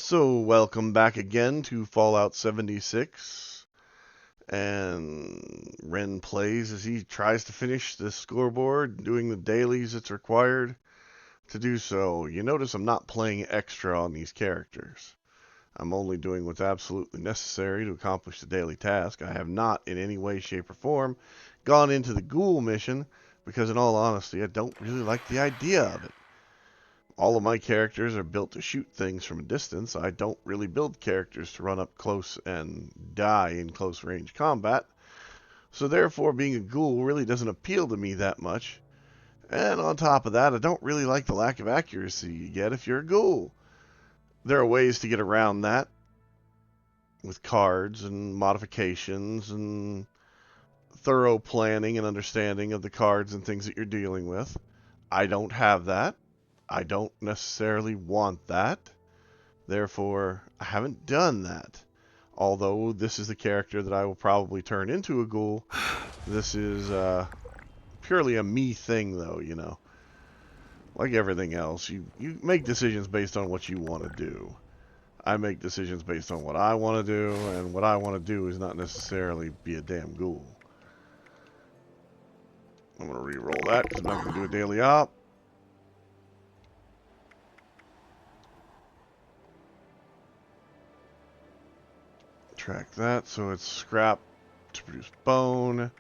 So, welcome back again to Fallout 76, and Wryne plays as he tries to finish the scoreboard, doing the dailies it's required to do so. You notice I'm not playing extra on these characters. I'm only doing what's absolutely necessary to accomplish the daily task. I have not, in any way, shape, or form, gone into the ghoul mission, because in all honesty, I don't really like the idea of it. All of my characters are built to shoot things from a distance. I don't really build characters to run up close and die in close range combat. So therefore, being a ghoul really doesn't appeal to me that much. And on top of that, I don't really like the lack of accuracy you get if you're a ghoul. There are ways to get around that with cards and modifications and thorough planning and understanding of the cards and things that you're dealing with. I don't have that. I don't necessarily want that. Therefore, I haven't done that. Although this is the character that I will probably turn into a ghoul. This is purely a me thing, though, you know. Like everything else, you make decisions based on what you want to do. I make decisions based on what I want to do, and what I want to do is not necessarily be a damn ghoul. I'm going to re-roll that because I'm not going to do a daily op. Track that, so it's scrap to produce bone,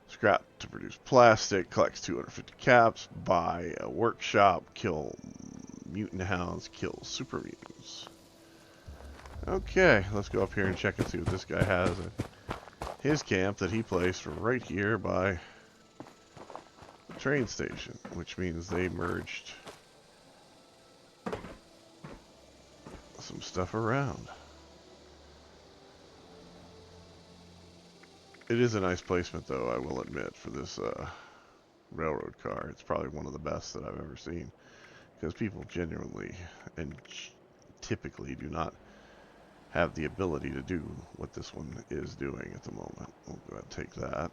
scrap to produce plastic, collects 250 caps, buy a workshop, kill mutant hounds, kill super mutants. Okay, let's go up here and check and see what this guy has at his camp that he placed right here by the train station, which means they merged some stuff around. It is a nice placement, though, I will admit, for this railroad car. It's probably one of the best that I've ever seen, because people genuinely and typically do not have the ability to do what this one is doing at the moment. We'll go ahead and take that.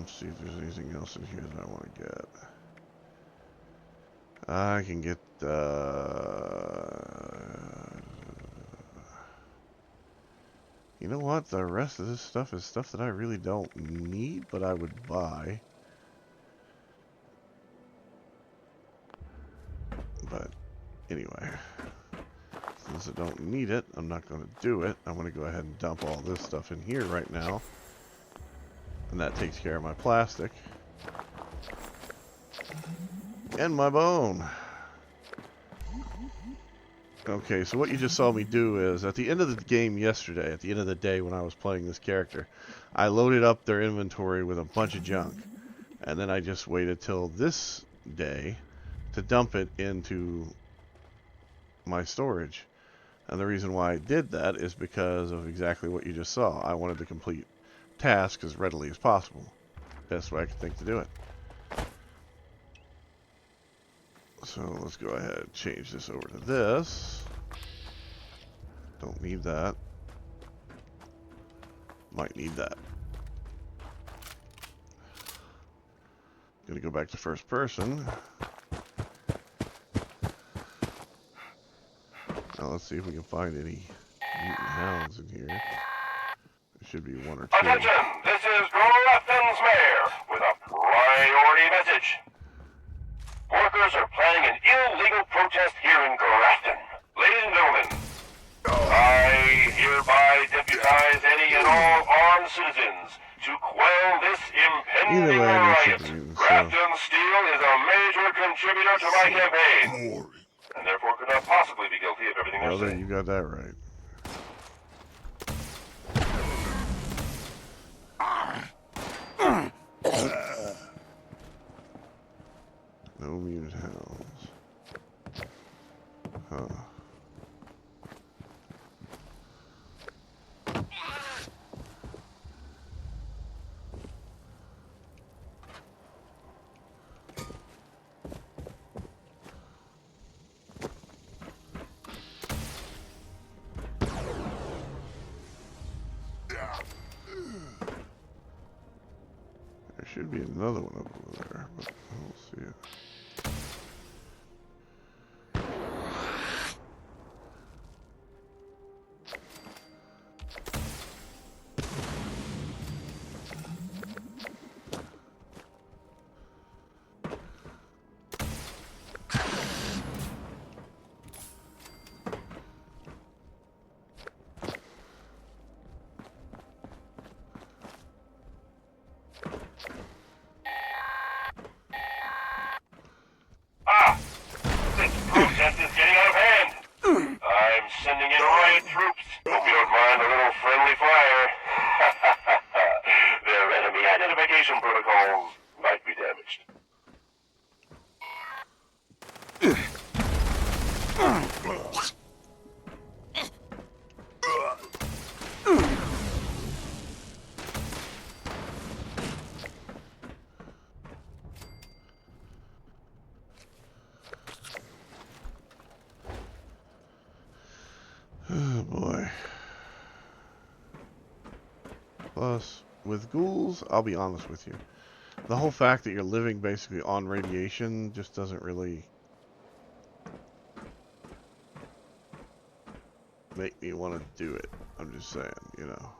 See if there's anything else in here that I want to get. I can get you know what? The rest of this stuff is stuff that I really don't need, but I would buy. But anyway, since I don't need it, I'm not going to do it. I'm going to go ahead and dump all this stuff in here right now. And that takes care of my plastic. And my bone. Okay, so what you just saw me do is, at the end of the game yesterday, at the end of the day when I was playing this character, I loaded up their inventory with a bunch of junk. And then I just waited till this day to dump it into my storage. And the reason why I did that is because of exactly what you just saw. I wanted to complete tasks as readily as possible. Best way I could think to do it. So let's go ahead and change this over to this. Don't need that. Might need that. Gonna go back to first person. Now let's see if we can find any mutant hounds in here. There should be one or two. Attention! This is Grafton's mayor with a priority message. Workers are planning an illegal protest here in Grafton. Ladies and gentlemen, I hereby deputize any and all armed citizens to quell this impending riot. Grafton Steel is a major contributor to my campaign, and therefore could not possibly be guilty of everything they're saying. You got that right. No mutant hounds. Huh. There should be another one over there, but I don't see it. Friendly fire. Their enemy identification protocol might be damaged. Oh boy. Plus, with ghouls, I'll be honest with you. The whole fact that you're living basically on radiation just doesn't really make me want to do it. I'm just saying, you know.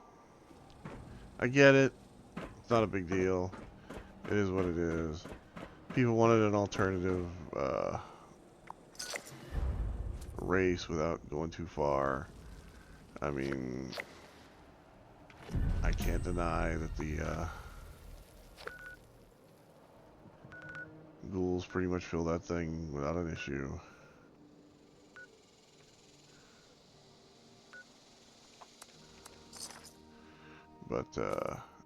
I get it. It's not a big deal. It is what it is. People wanted an alternative race without going too far. I mean, I can't deny that the ghouls pretty much fill that thing without an issue. But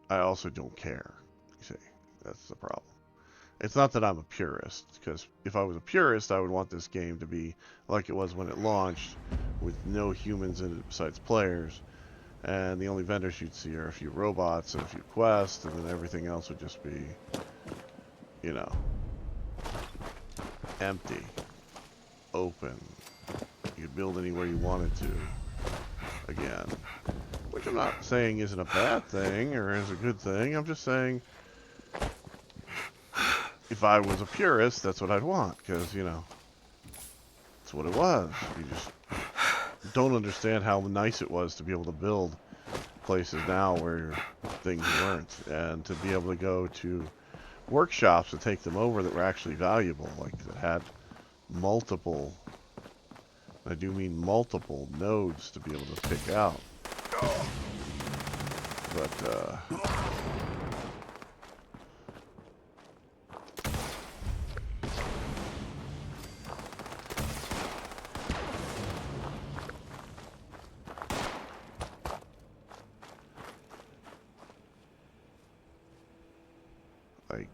I also don't care. You see, that's the problem. It's not that I'm a purist, because if I was a purist, I would want this game to be like it was when it launched, with no humans in it besides players, and the only vendors you'd see are a few robots and a few quests, and then everything else would just be, you know, empty, open. You could build anywhere you wanted to, again. Which I'm not saying isn't a bad thing, or is a good thing. I'm just saying, if I was a purist, that's what I'd want, because, you know, that's what it was. You just don't understand how nice it was to be able to build places now where things weren't, and to be able to go to workshops to take them over that were actually valuable, like that had multiple, I do mean multiple nodes to be able to pick out. But, like,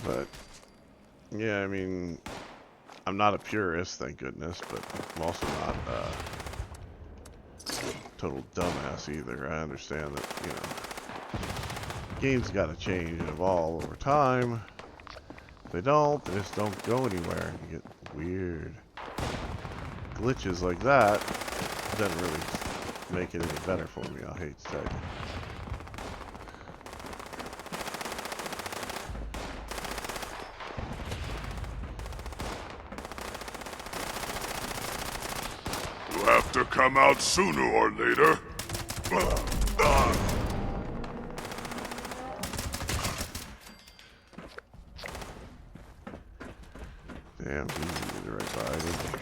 but, yeah, I mean, I'm not a purist, thank goodness, but I'm also not a total dumbass either. I understand that, you know, games gotta change and evolve over time. If they don't, they just don't go anywhere. You get weird glitches like that. It doesn't really make it any better for me, I hate to tell you. You'll have to come out sooner or later. Damn, he's the right side, isn't he?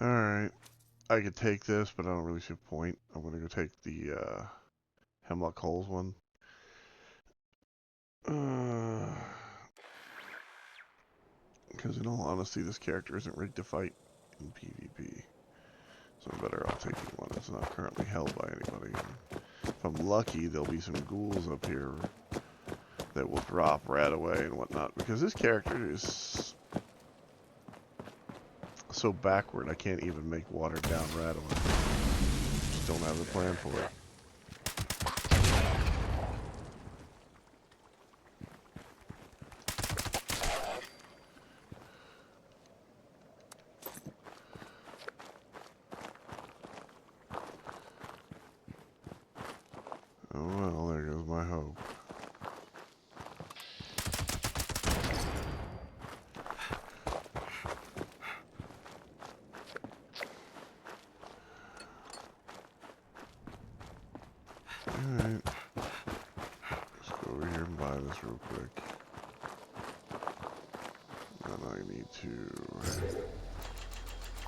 Alright. I could take this, but I don't really see a point. I'm going to go take the Hemlock Holes one. Because in all honesty, this character isn't rigged to fight in PvP. So I'm better off taking one that's not currently held by anybody. If I'm lucky, there'll be some ghouls up here that will drop right away and whatnot. Because this character is so backward, I can't even make watered down rat away. Just don't have the plan for it. Oh well, there goes my hope. Alright. Let's go over here and buy this real quick. Then I need to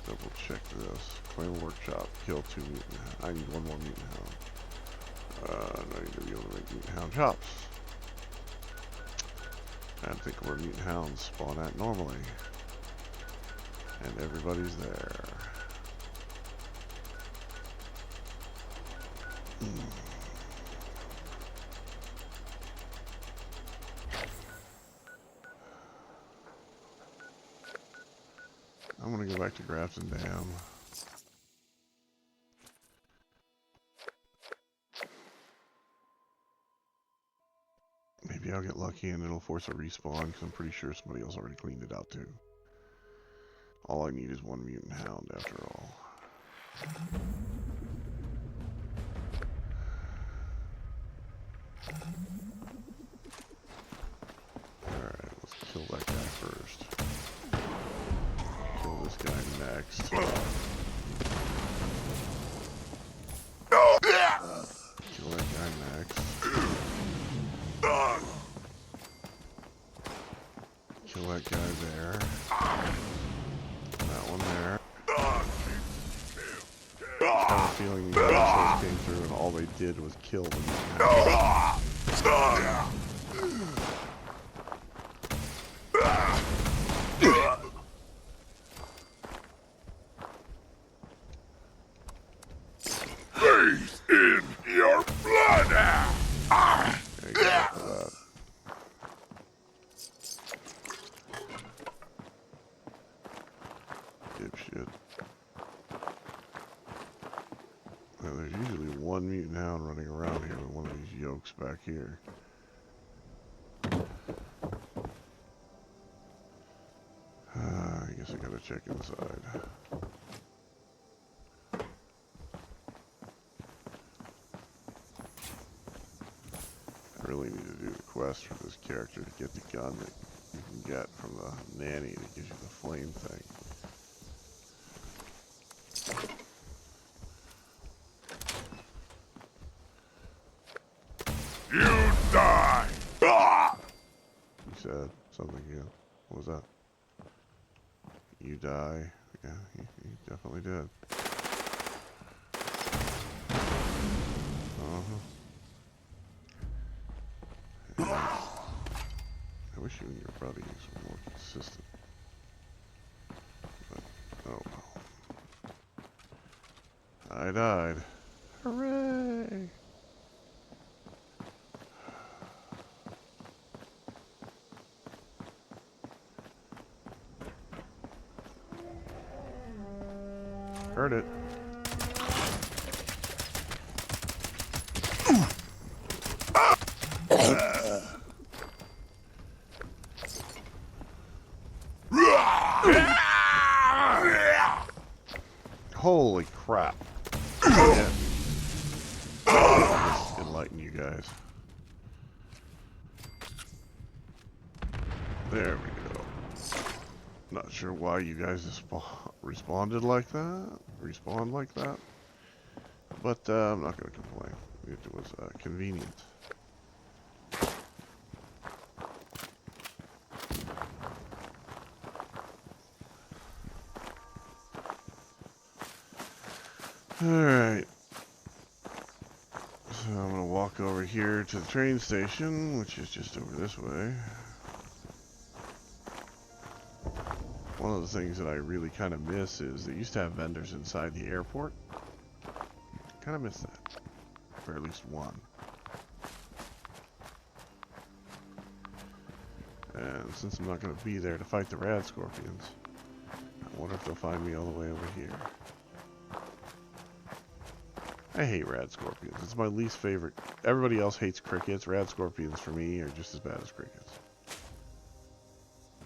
double check this. Claim workshop, kill 2 mutant. I need 1 more mutant hound. I need to be able to make mutant hound chops. I think where mutant hounds spawn at normally. And everybody's there. I'm gonna go back to Grafton Dam. Maybe I'll get lucky and it'll force a respawn, because I'm pretty sure somebody else already cleaned it out too. All I need is 1 mutant hound after all. Alright, let's kill that guy first. Kill this guy next. Kill that guy next. Kill that guy there. That one there. I have a feeling these assholes came through and all they did was kill the mutant hound. Faith in your blood! Okay, get off of that. Dipshit. Now, there's usually 1 mutant hound running around here with one of these yokes back here. I guess I gotta check inside. I really need to do the quest for this character to get the gun that you can get from the nanny that gives you the flame thing. You die! He said something again. What was that? You die. Yeah, he definitely did. I wish you and your buddies were more consistent. But, oh well. I died. Hooray! Heard it. Holy crap. Yeah. Just enlighten you guys. There we go. Not sure why you guys responded like that. Respawned like that. But I'm not going to complain. It was convenient. Alright. So I'm going to walk over here to the train station, which is just over this way. One of the things that I really kind of miss is they used to have vendors inside the airport. Kind of miss that. Or at least one. And since I'm not going to be there to fight the rad scorpions, I wonder if they'll find me all the way over here. I hate rad scorpions. It's my least favorite. Everybody else hates crickets. Rad scorpions for me are just as bad as crickets.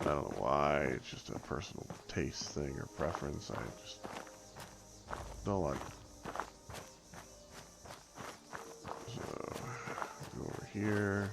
I don't know why. It's just a personal taste thing or preference. I just don't like it. So, go over here.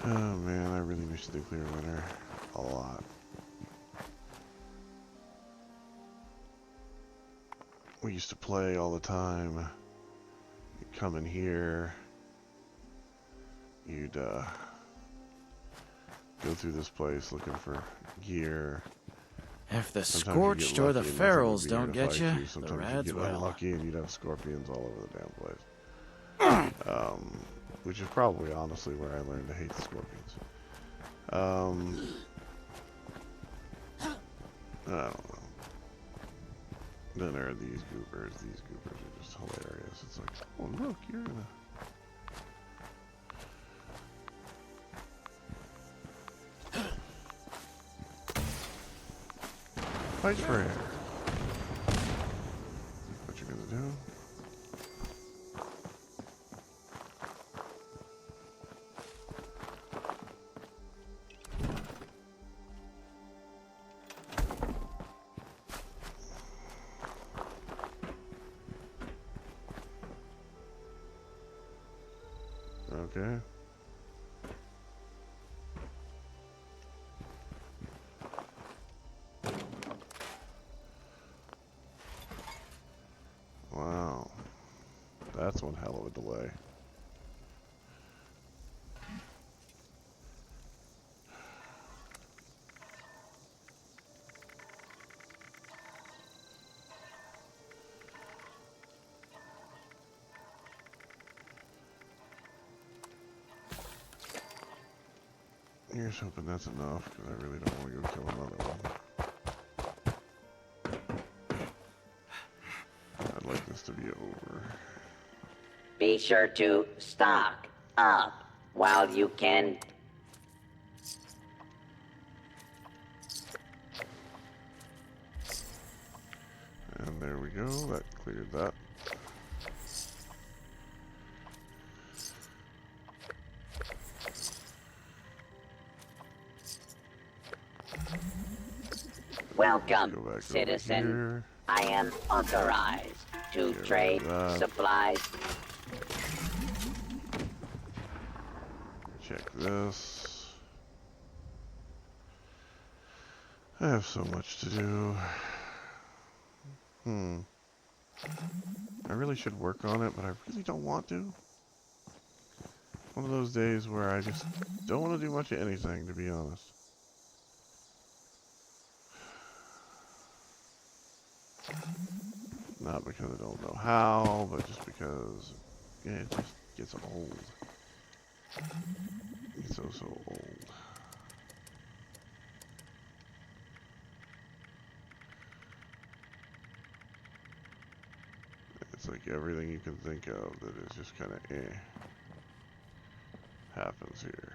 Oh man, I really wish nuclear winter a lot. We used to play all the time. You'd come in here. You'd go through this place looking for gear. If the Sometimes you'd get Scorched or the lucky and nothing would Ferals be here don't to get fight you, you. the Sometimes you'd Rads get will. unlucky and you'd have scorpions all over the damn place. Which is probably honestly where I learned to hate the scorpions. I don't know. Then there are these goobers. These goobers are just hilarious. It's like, oh look, you're in a fight for air. What you gonna do? Okay. Wow. That's one hell of a delay. Here's hoping that's enough, because I really don't want to go kill another one. I'd like this to be over. Be sure to stock up while you can. And there we go, that cleared that. Welcome, citizen. I am authorized to trade supplies. Check this. I have so much to do. I really should work on it, but I really don't want to. One of those days where I just don't want to do much of anything, to be honest. Not because I don't know how, but just because, yeah, it just gets old. It gets so old. It's like everything you can think of that is just kind of happens here.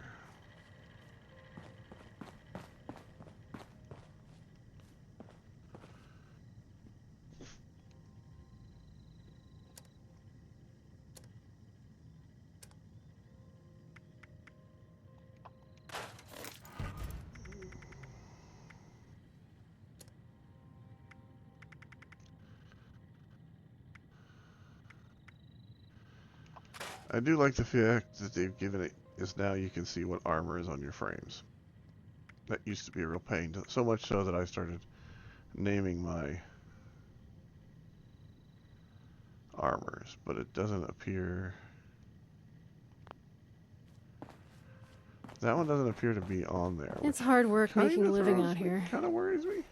I do like the fact that they've given it is now you can see what armor is on your frames. That used to be a real pain. So much so that I started naming my armors, but it doesn't appear. That one doesn't appear to be on there. It's hard work making a living out here. Kind of worries me.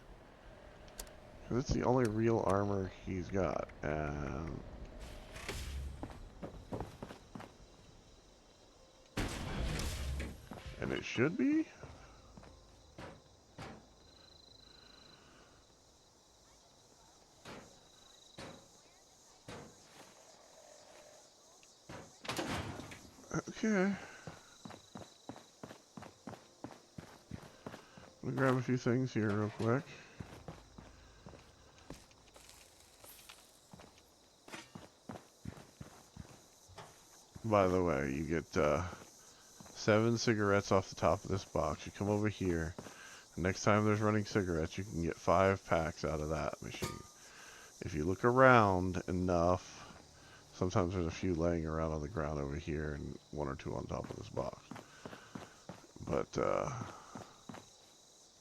Because it's the only real armor he's got. And it should be? Okay. Let me grab a few things here real quick. By the way, you get 7 cigarettes off the top of this box. You come over here. Next time there's running cigarettes, you can get 5 packs out of that machine. If you look around enough, sometimes there's a few laying around on the ground over here and 1 or 2 on top of this box. But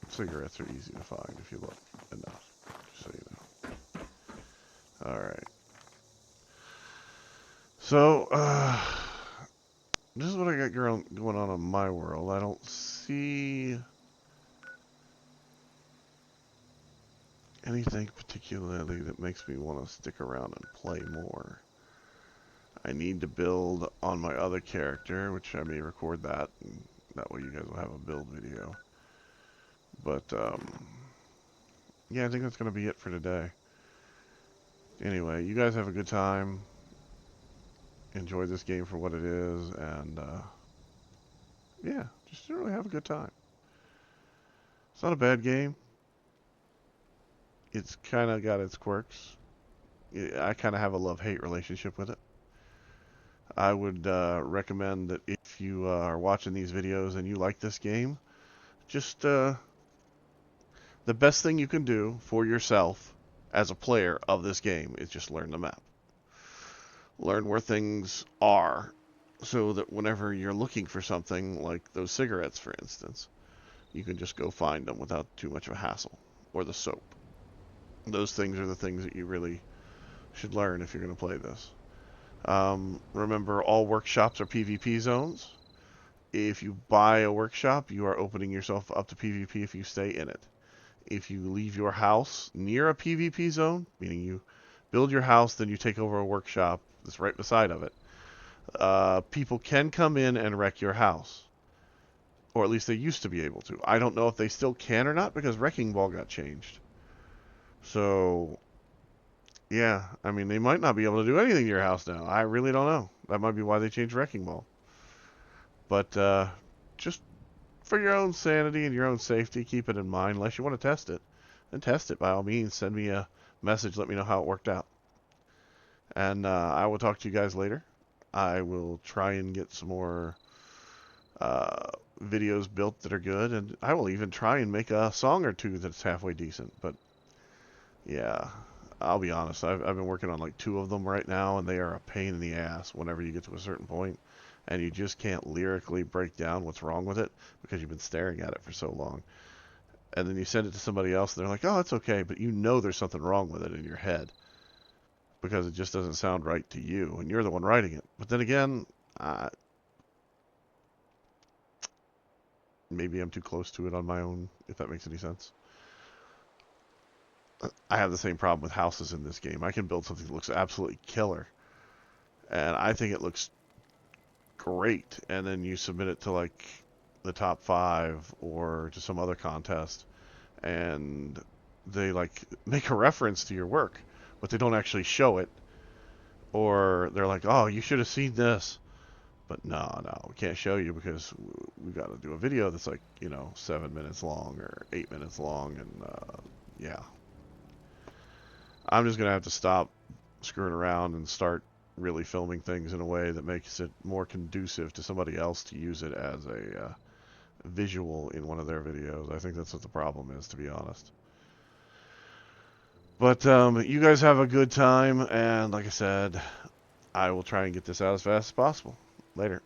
cigarettes are easy to find if you look enough, just so you know. Alright. So, this is what I got going on in my world. I don't see anything particularly that makes me want to stick around and play more. I need to build on my other character, which I may record that, and that way you guys will have a build video. But, yeah, I think that's going to be it for today. Anyway, you guys have a good time. Enjoy this game for what it is, and, yeah, just really have a good time. It's not a bad game. It's kind of got its quirks. I kind of have a love-hate relationship with it. I would recommend that if you are watching these videos and you like this game, just the best thing you can do for yourself as a player of this game is just learn the map. Learn where things are so that whenever you're looking for something like those cigarettes, for instance, you can just go find them without too much of a hassle. Or the soap. Those things are the things that you really should learn if you're going to play this. Remember, all workshops are PvP zones. If you buy a workshop, you are opening yourself up to PvP if you stay in it. If you leave your house near a PvP zone, meaning you build your house, then you take over a workshop that's right beside of it, people can come in and wreck your house. Or at least they used to be able to. I don't know if they still can or not because Wrecking Ball got changed. So, yeah, I mean, they might not be able to do anything to your house now. I really don't know. That might be why they changed Wrecking Ball. But just for your own sanity and your own safety, keep it in mind. Unless you want to test it, then test it by all means. Send me a message. Let me know how it worked out. And I will talk to you guys later. I will try and get some more videos built that are good. And I will even try and make a song or two that's halfway decent. But yeah, I'll be honest. I've been working on like 2 of them right now, and they are a pain in the ass whenever you get to a certain point, and you just can't lyrically break down what's wrong with it because you've been staring at it for so long. And then you send it to somebody else, and they're like, "Oh, it's okay," but you know there's something wrong with it in your head because it just doesn't sound right to you, and you're the one writing it. But then again, maybe I'm too close to it on my own, if that makes any sense. I have the same problem with houses in this game. I can build something that looks absolutely killer, and I think it looks great, and then you submit it to like the top 5 or to some other contest, and they like make a reference to your work, but they don't actually show it, or they're like, "Oh, you should have seen this," but no, we can't show you because we got to do a video that's like 7 minutes long or 8 minutes long, and yeah. I'm just going to have to stop screwing around and start really filming things in a way that makes it more conducive to somebody else to use it as a visual in one of their videos. I think that's what the problem is, to be honest. But you guys have a good time, and like I said, I will try and get this out as fast as possible. Later.